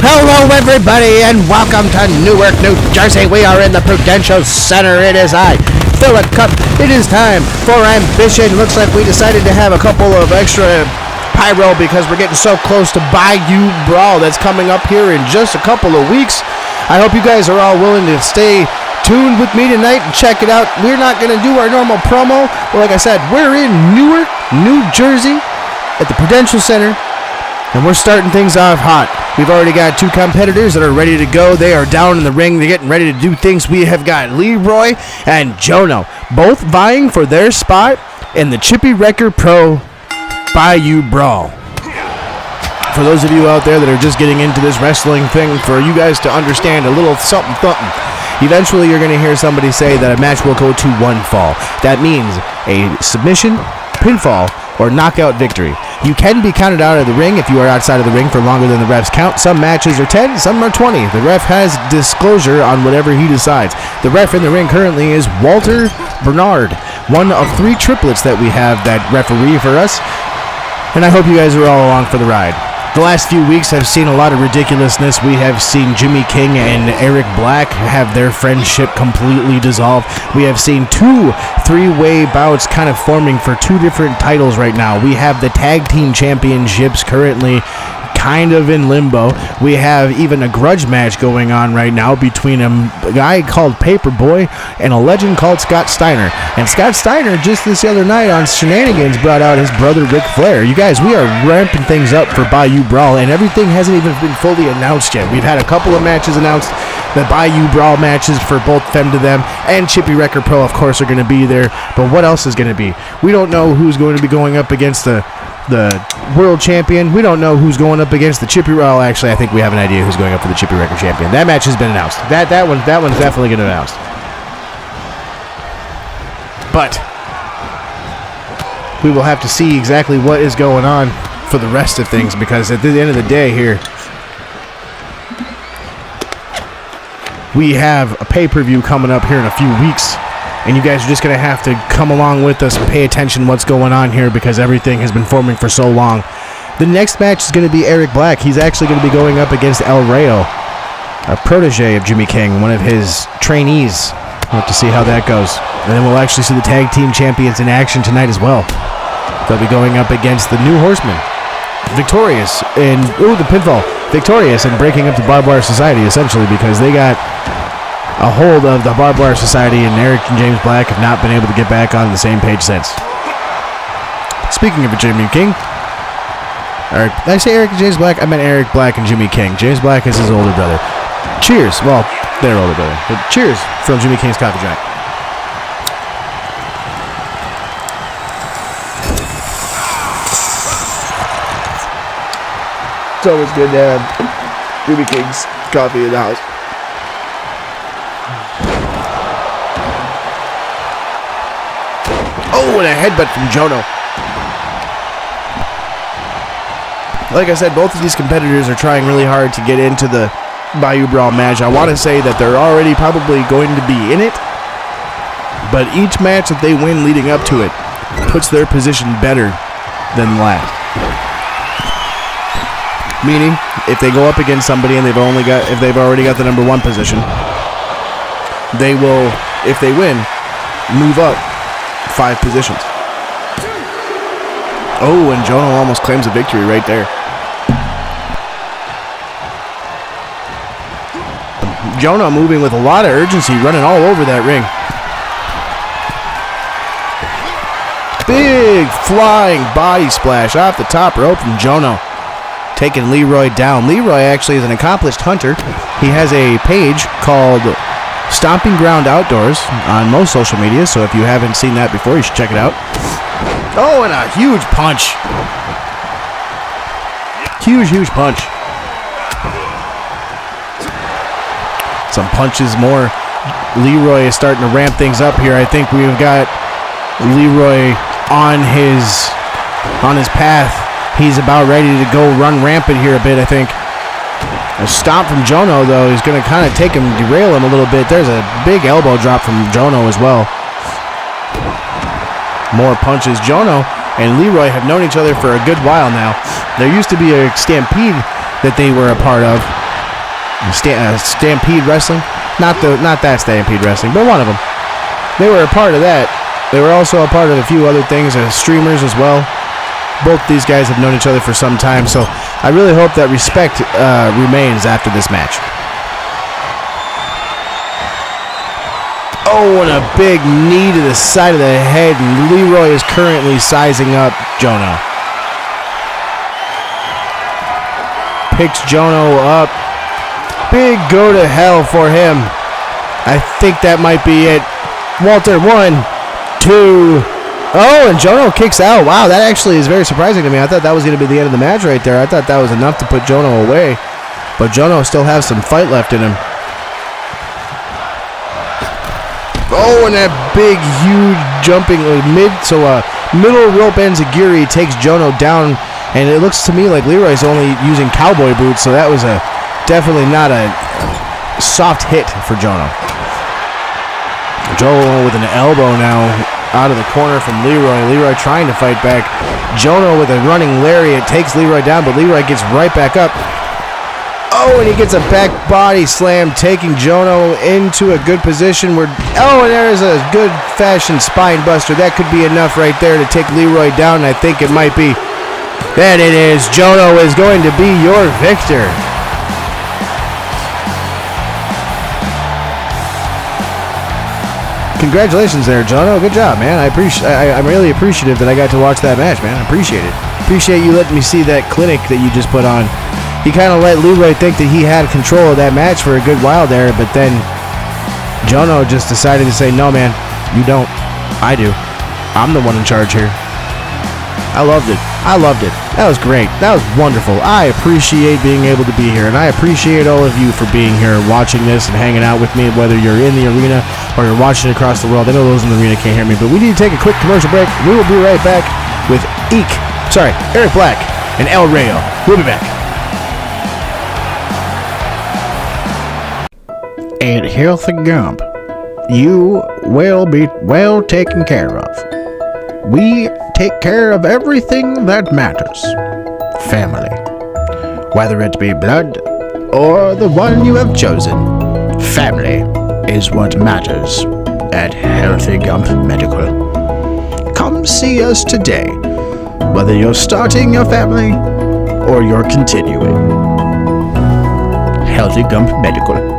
Hello everybody and welcome to Newark, New Jersey. We are in the Prudential Center. It is I, Philip Cup. It is time for Ambition. Looks like we decided to have a couple of extra pyro because we're getting so close to Bayou Brawl that's coming up here in just a couple of weeks. I hope you guys are all willing to stay tuned with me tonight and check it out. We're not going to do our normal promo. Well, like I said, we're in Newark, New Jersey at the Prudential Center. And we're starting things off hot. We've already got two competitors that are ready to go. They are down in the ring. They're getting ready to do things. We have got Leroy and Jono, both vying for their spot in the Chippy Wrecker Pro Bayou Brawl. For those of you out there that are just getting into this wrestling thing, for you guys to understand a little something, eventually you're going to hear somebody say that a match will go to one fall. That means a submission, pinfall, or knockout victory. You can be counted out of the ring if you are outside of the ring for longer than the ref's count. Some matches are 10, some are 20. The ref has disclosure on whatever he decides. The ref in the ring currently is Walter Bernard, one of three triplets that we have that referee for us. And I hope you guys are all along for the ride. The last few weeks I've seen a lot of ridiculousness. We have seen Jimmy King and Eric Black have their friendship completely dissolve. We have seen two three-way bouts kind of forming for two different titles right now. We have the tag team championships currently kind of in limbo. We have even a grudge match going on right now between a guy called Paperboy and a legend called Scott Steiner. And Scott Steiner just this other night on Shenanigans brought out his brother Ric Flair. You guys, we are ramping things up for Bayou Brawl, and everything hasn't even been fully announced yet. We've had a couple of matches announced. The Bayou Brawl matches for both Femme to Them and Chippy Wrecker Pro, of course, are going to be there. But what else is going to be? We don't know who's going to be going up against the world champion. We don't know who's going up against the Chippy. Well, actually, I think we have an idea who's going up for the Chippy Wrecker champion. That match has been announced. That one's definitely going to be announced. But we will have to see exactly what is going on for the rest of things, because at the end of the day here, we have a pay-per-view coming up here in a few weeks. And you guys are just going to have to come along with us and pay attention what's going on here, because everything has been forming for so long. The next match is going to be Eric Black. He's actually going to be going up against El Rayo, a protege of Jimmy King, one of his trainees. We'll have to see how that goes. And then we'll actually see the tag team champions in action tonight as well. They'll be going up against the New Horsemen. Victorious in, the pinfall. Victorious in breaking up the Barbed Wire Society, essentially, because they got a hold of the Barbed Wire Society, and Eric and James Black have not been able to get back on the same page since. Speaking of Jimmy King, did I say Eric and James Black? I meant Eric Black and Jimmy King. James Black is his older brother. Cheers. Well, their older brother. But cheers from Jimmy King's Coffee Joint. It's always good to have Jimmy King's coffee in the house. Oh, and a headbutt from Jono. Like I said, both of these competitors are trying really hard to get into the Bayou Brawl match. I want to say that they're already probably going to be in it, but each match that they win leading up to it puts their position better than last. Meaning, if they go up against somebody and if they've already got the number one position, they will, if they win, move up 5 positions. Oh, and Jono almost claims a victory right there. Jono moving with a lot of urgency, running all over that ring. Big flying body splash off the top rope from Jono, taking Leroy down. Leroy actually is an accomplished hunter. He has a page called Stomping Ground Outdoors on most social media, so if you haven't seen that before, you should check it out. Oh, and a huge punch. Huge punch. Some punches more. Leroy is starting to ramp things up here. I think we've got Leroy on his path. He's about ready to go run rampant here a bit, I think. A stomp from Jono, though, is going to kind of take him, derail him a little bit. There's a big elbow drop from Jono as well. More punches. Jono and Leroy have known each other for a good while now. There used to be a stampede that they were a part of, Stampede Wrestling. Not that Stampede Wrestling, but one of them. They were a part of that. They were also a part of a few other things as streamers as well. Both these guys have known each other for some time, so I really hope that respect remains after this match. Oh, and a big knee to the side of the head, and Leroy is currently sizing up Jono. Picks Jono up. Big go to hell for him. I think that might be it. Walter, 1, 2. Oh, and Jono kicks out. Wow, that actually is very surprising to me. I thought that was going to be the end of the match right there. I thought that was enough to put Jono away. But Jono still has some fight left in him. Oh, and that big, huge jumping middle rope enziguri takes Jono down. And it looks to me like Leroy's only using cowboy boots, so that was definitely not a soft hit for Jono. Jono with an elbow now out of the corner from Leroy. Leroy trying to fight back. Jono with a running lariat takes Leroy down, but Leroy gets right back up. Oh, and he gets a back body slam, taking Jono into a good position. And there's a good fashion spine buster. That could be enough right there to take Leroy down, and I think it might be. That it is. Jono is going to be your victor. Congratulations there, Jono. Good job, man. I'm really appreciative that I got to watch that match, man. I appreciate it. Appreciate you letting me see that clinic that you just put on. He kind of let Leroy think that he had control of that match for a good while there, but then Jono just decided to say, no, man, you don't. I do. I'm the one in charge here. I loved it. That was great. That was wonderful. I appreciate being able to be here, and I appreciate all of you for being here, watching this and hanging out with me, whether you're in the arena or you're watching across the world. I know those in the arena can't hear me, but we need to take a quick commercial break. We will be right back with Eric Black and El Rayo. We'll be back. At Healthy Gump, you will be well taken care of. We take care of everything that matters. Family. Whether it be blood or the one you have chosen, family is what matters at Healthy Gump Medical. Come see us today, whether you're starting your family or you're continuing. Healthy Gump Medical.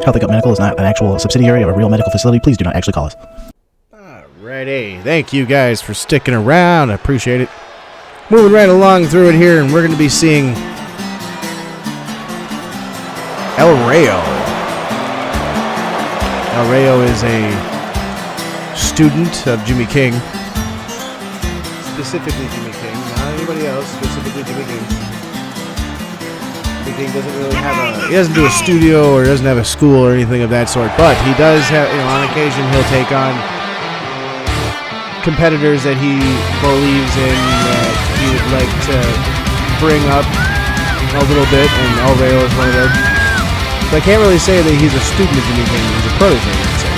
Healthy Gump Medical is not an actual subsidiary of a real medical facility. Please do not actually call us. Alrighty. Thank you guys for sticking around. I appreciate it. Moving right along through it here, and we're going to be seeing El Rayo. El Rayo is a student of Jimmy King. Specifically Jimmy King. Not anybody else. Specifically Jimmy King. He doesn't really he doesn't do a studio or doesn't have a school or anything of that sort, but he does have, on occasion he'll take on competitors that he believes in, that he would like to bring up a little bit, and El Rayo is one of them. So I can't really say that he's a student of Jimmy King, he's a protege, you could say.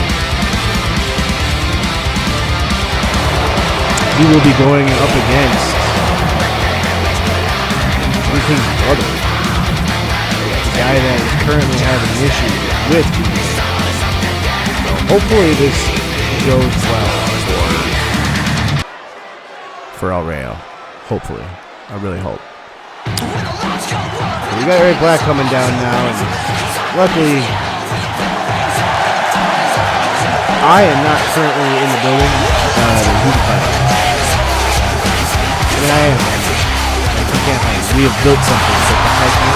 He will be going up against Jimmy King's brother. Guy that is currently having issues with Jimmy King. So hopefully this goes well for El Rayo. Hopefully. I really hope. So we got Eric Black coming down now, and luckily I am not currently in the building. I am. I can't find it. We have built something to protect me.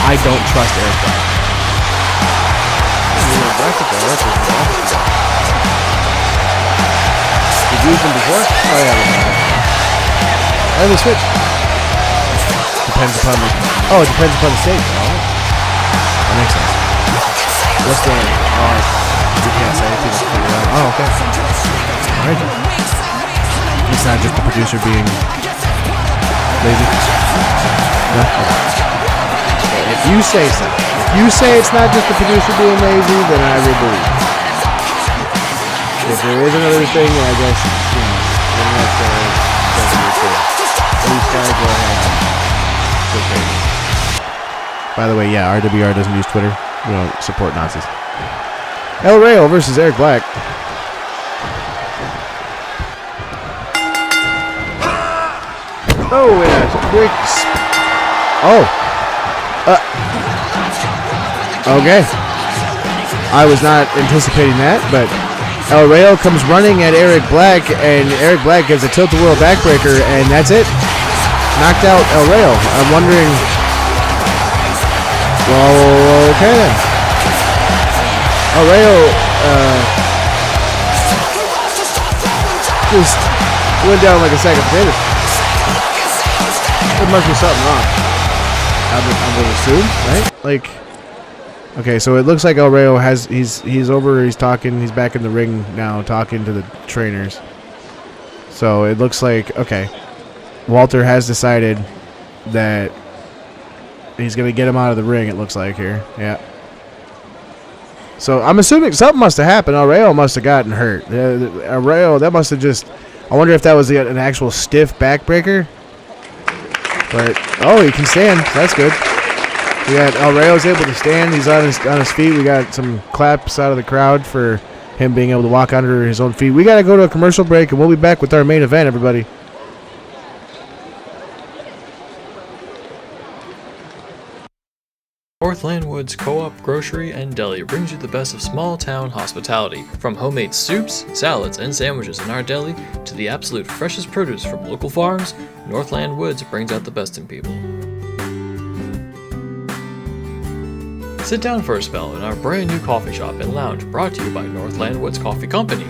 I don't trust Eric Black. Did you use them before? Oh yeah, I have a switch. Depends upon the... Oh, it depends upon the stage. Oh. That makes sense. What's the... Oh, you can't say it. People figure it out. Oh, okay. Alright. It's not just the producer being lazy. No? Okay. If you say so. If you say it's not just the producer being lazy, then I will believe. If there is another thing, I guess, then that's true. Blue Sky, go ahead. so crazy. By the way, yeah, RWR doesn't use Twitter. We don't support Nazis. El Rayo versus Eric Black. Oh, and a quick... Okay. I was not anticipating that, but El Rayo comes running at Eric Black, and Eric Black gives a tilt-a-whirl backbreaker, and that's it. Knocked out El Rayo. I'm wondering... Well, okay then. El Rayo just went down like a sack of potatoes. There must be something wrong. I would assume, right? Like, okay, so it looks like El Rayo has he's over. He's talking. He's back in the ring now, talking to the trainers. So it looks like okay, Walter has decided that he's gonna get him out of the ring. It looks like here, yeah. So I'm assuming something must have happened. El Rayo must have gotten hurt. El Rayo, that must have just. I wonder if that was an actual stiff backbreaker. But oh, he can stand. So that's good. We got El Rayo's able to stand. He's on his feet. We got some claps out of the crowd for him being able to walk under his own feet. We got to go to a commercial break, and we'll be back with our main event, everybody. Northland Woods Co-op Grocery and Deli brings you the best of small-town hospitality. From homemade soups, salads, and sandwiches in our deli to the absolute freshest produce from local farms, Northland Woods brings out the best in people. Sit down for a spell in our brand new coffee shop and lounge brought to you by Northland Woods Coffee Company.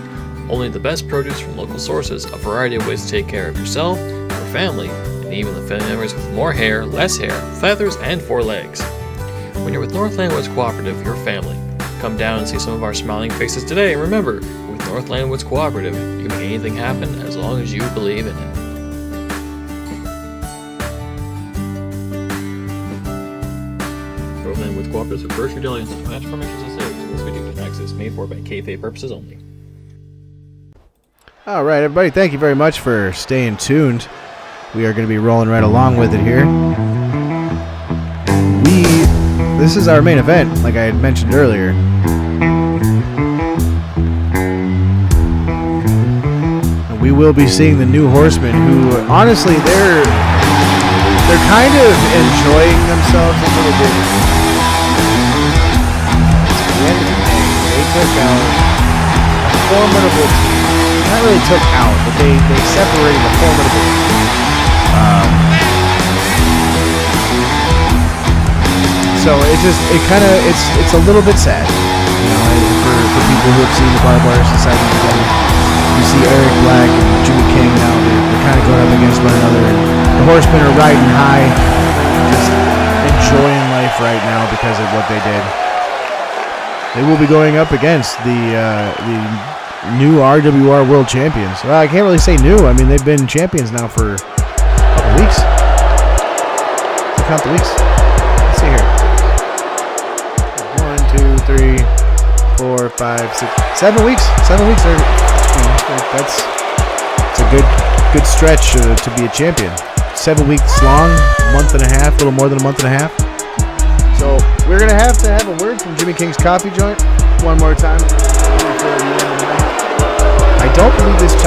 Only the best produce from local sources, a variety of ways to take care of yourself, your family, and even the family members with more hair, less hair, feathers, and 4 legs. When you're with Northland Woods Cooperative, your family. Come down and see some of our smiling faces today. And remember, with Northland Woods Cooperative, you can make anything happen as long as you believe in it. Northland Woods Cooperative is a grocery deli and financial permissions and sales. This video can access made for by kayfabe purposes only. All right, everybody, thank you very much for staying tuned. We are going to be rolling right along with it here. This is our main event, like I had mentioned earlier. And we will be seeing the New Horsemen, who honestly they're kind of enjoying themselves a little bit. At the end of the day, they took out a formidable team. Not really took out, but they separated a formidable team. So it's a little bit sad, you know, for people who have seen the Barbed Wire Society together. You see Eric Black and Jimmy King now, they're kind of going up against one another, and the Horsemen are riding high, just enjoying life right now because of what they did. They will be going up against the new RWR World Champions. Well, I can't really say new. I mean, they've been champions now for a couple weeks. Count the weeks. Let's see here. 1, 2, 3, 4, 5, 6, 7 weeks. 7 weeks are, that's a good stretch to be a champion. 7 weeks long, month and a half, a little more than a month and a half. So we're gonna have to have a word from Jimmy King's Coffee Joint one more time. I don't believe this is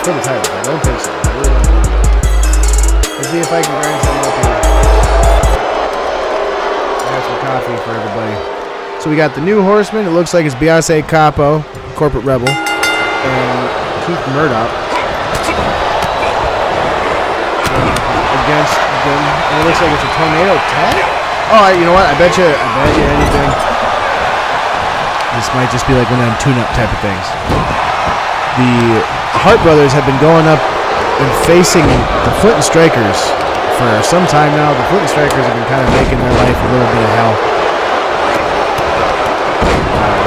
for the title. I don't think so. I really don't believe it. Let's see if I can grind something up here. I have some coffee for everybody. So we got the New Horseman. It looks like it's Beyonce Capo, Corporate Rebel, and Keith Murdoch against them. And it looks like it's a tornado tag. Oh, you know what? I bet you anything. This might just be like one of them tune-up type of things. The Hart brothers have been going up and facing the Flint and Strikers for some time now. The Flint and Strikers have been kind of making their life a little bit of hell.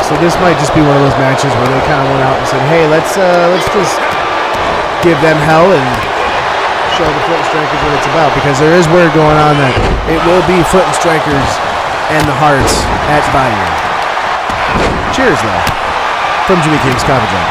So this might just be one of those matches where they kind of went out and said, "Hey, let's just give them hell and show the Flint and Strikers what it's about." Because there is word going on that it will be Flint and Strikers and the Hearts at Bayou. Cheers, though, from Jimmy King's Coffee Joint.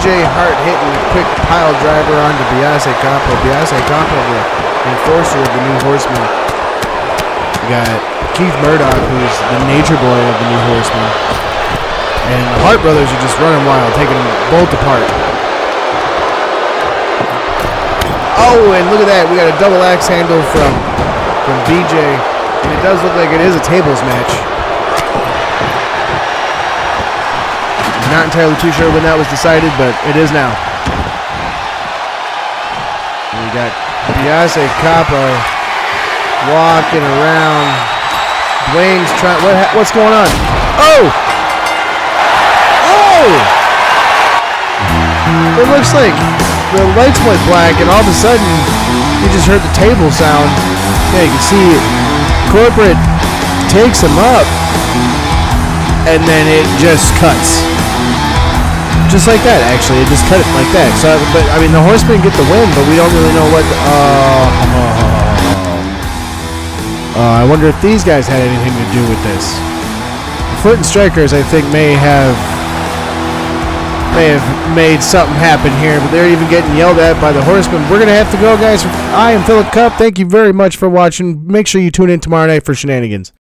BJ Hart hitting a quick pile driver onto Biase Capo. Biase Capo, the enforcer of the New Horsemen. We got Keith Murdoch, who's the nature boy of the New Horsemen. And the Hart brothers are just running wild, taking them both apart. Oh, and look at that. We got a double axe handle from BJ. And it does look like it is a tables match. Not entirely too sure when that was decided, but it is now. We got Biase Capo walking around. Dwayne's trying. What's going on? Oh! Oh! It looks like the lights went black, and all of a sudden, you just heard the table sound. Yeah, you can see Corporate takes him up, and then it just cuts. Just like that, actually. It just cut it like that. So, but I mean, the Horsemen get the win, but we don't really know what. I wonder if these guys had anything to do with this. The Foot and Strikers, I think, may have made something happen here, but they're even getting yelled at by the Horsemen. We're gonna have to go, guys. I am Philip Cup. Thank you very much for watching. Make sure you tune in tomorrow night for shenanigans.